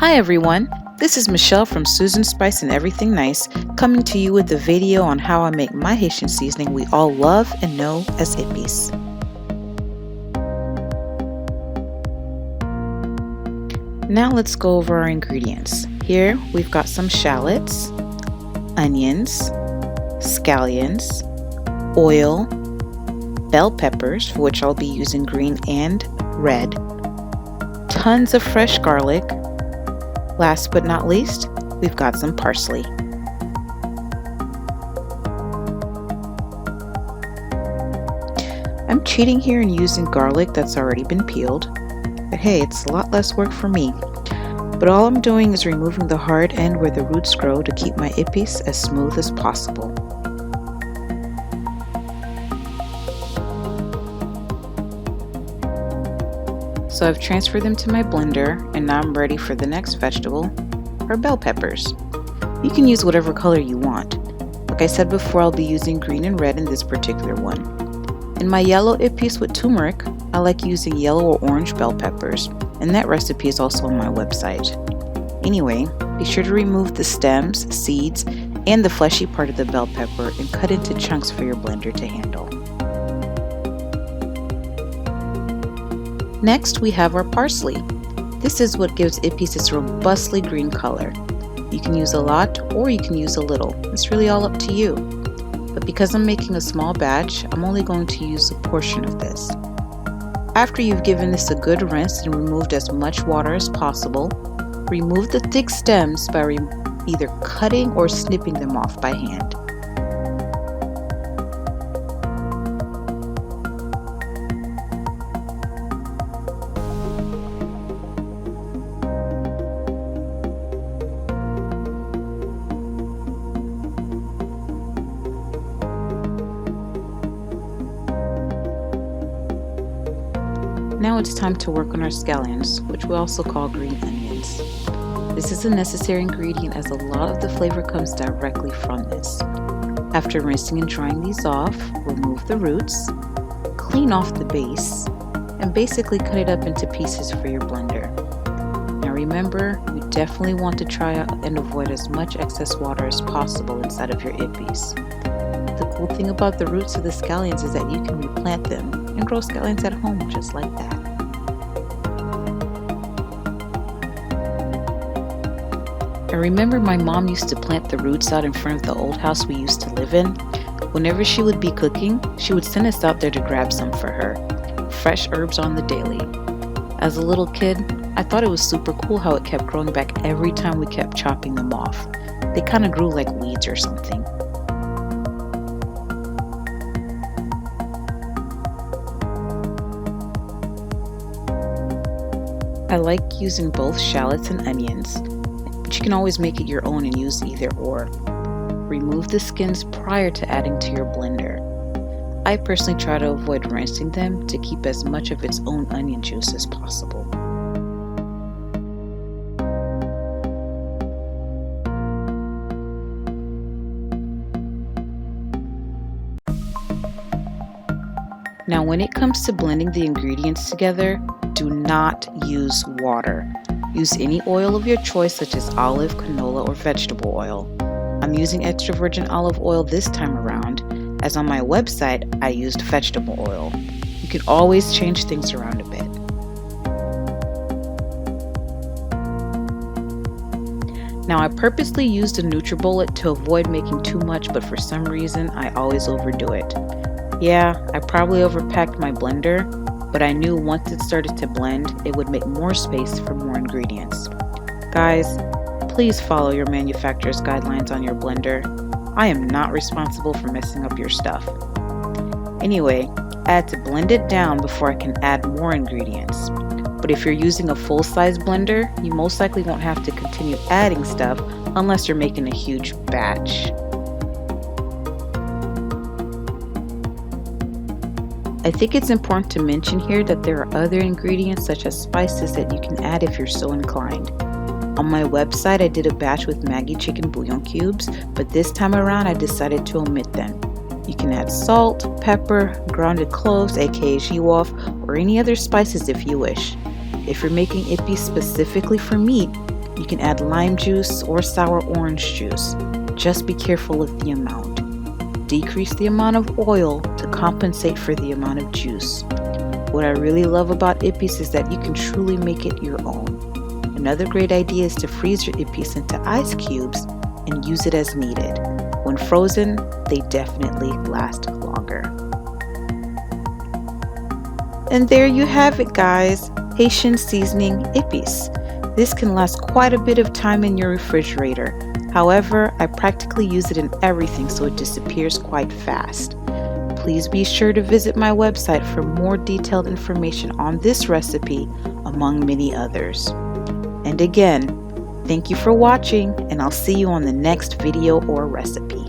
Hi everyone, this is Michelle from Susan Spice and Everything Nice, coming to you with a video on how I make my Haitian seasoning we all love and know as Epis. Now let's go over our ingredients. Here we've got some shallots, onions, scallions, oil, bell peppers, for which I'll be using green and red, tons of fresh garlic. Last but not least, we've got some parsley. I'm cheating here and using garlic that's already been peeled, but hey, it's a lot less work for me. But all I'm doing is removing the hard end where the roots grow to keep my epis as smooth as possible. So I've transferred them to my blender, and now I'm ready for the next vegetable, or bell peppers. You can use whatever color you want. Like I said before, I'll be using green and red in this particular one. In my yellow epis with turmeric, I like using yellow or orange bell peppers, and that recipe is also on my website. Anyway, be sure to remove the stems, seeds, and the fleshy part of the bell pepper and cut into chunks for your blender to handle. Next, we have our parsley. This is what gives epis its robustly green color. You can use a lot or you can use a little. It's really all up to you. But because I'm making a small batch, I'm only going to use a portion of this. After you've given this a good rinse and removed as much water as possible, remove the thick stems by either cutting or snipping them off by hand. Now it's time to work on our scallions, which we also call green onions. This is a necessary ingredient as a lot of the flavor comes directly from this. After rinsing and drying these off, remove the roots, clean off the base, and basically cut it up into pieces for your blender. Now remember, you definitely want to try and avoid as much excess water as possible inside of your epis. The cool thing about the roots of the scallions is that you can replant them and grow scallions at home just like that. I remember my mom used to plant the roots out in front of the old house we used to live in. Whenever she would be cooking, she would send us out there to grab some for her. Fresh herbs on the daily. As a little kid, I thought it was super cool how it kept growing back every time we kept chopping them off. They kind of grew like weeds or something. I like using both shallots and onions, but you can always make it your own and use either or. Remove the skins prior to adding to your blender. I personally try to avoid rinsing them to keep as much of its own onion juice as possible. Now when it comes to blending the ingredients together, do not use water. Use any oil of your choice such as olive, canola, or vegetable oil. I'm using extra virgin olive oil this time around, as on my website I used vegetable oil. You can always change things around a bit. Now I purposely used a NutriBullet to avoid making too much, but for some reason I always overdo it. Yeah, I probably overpacked my blender, but I knew once it started to blend, it would make more space for more ingredients. Guys, please follow your manufacturer's guidelines on your blender. I am not responsible for messing up your stuff. Anyway, I had to blend it down before I can add more ingredients. But if you're using a full-size blender, you most likely won't have to continue adding stuff unless you're making a huge batch. I think it's important to mention here that there are other ingredients such as spices that you can add if you're so inclined. On my website I did a batch with Maggi chicken bouillon cubes, but this time around I decided to omit them. You can add salt, pepper, grounded cloves aka jiwaf, or any other spices if you wish. If you're making epis specifically for meat, You can add lime juice or sour orange juice. Just be careful of the amount. Decrease the amount of oil to compensate for the amount of juice. What I really love about Epis is that you can truly make it your own. Another great idea is to freeze your Epis into ice cubes and use it as needed. When frozen, they definitely last longer. And there you have it, guys. Haitian seasoning Epis. This can last quite a bit of time in your refrigerator. However, I practically use it in everything, so it disappears quite fast. Please be sure to visit my website for more detailed information on this recipe, among many others. And again, thank you for watching, and I'll see you on the next video or recipe.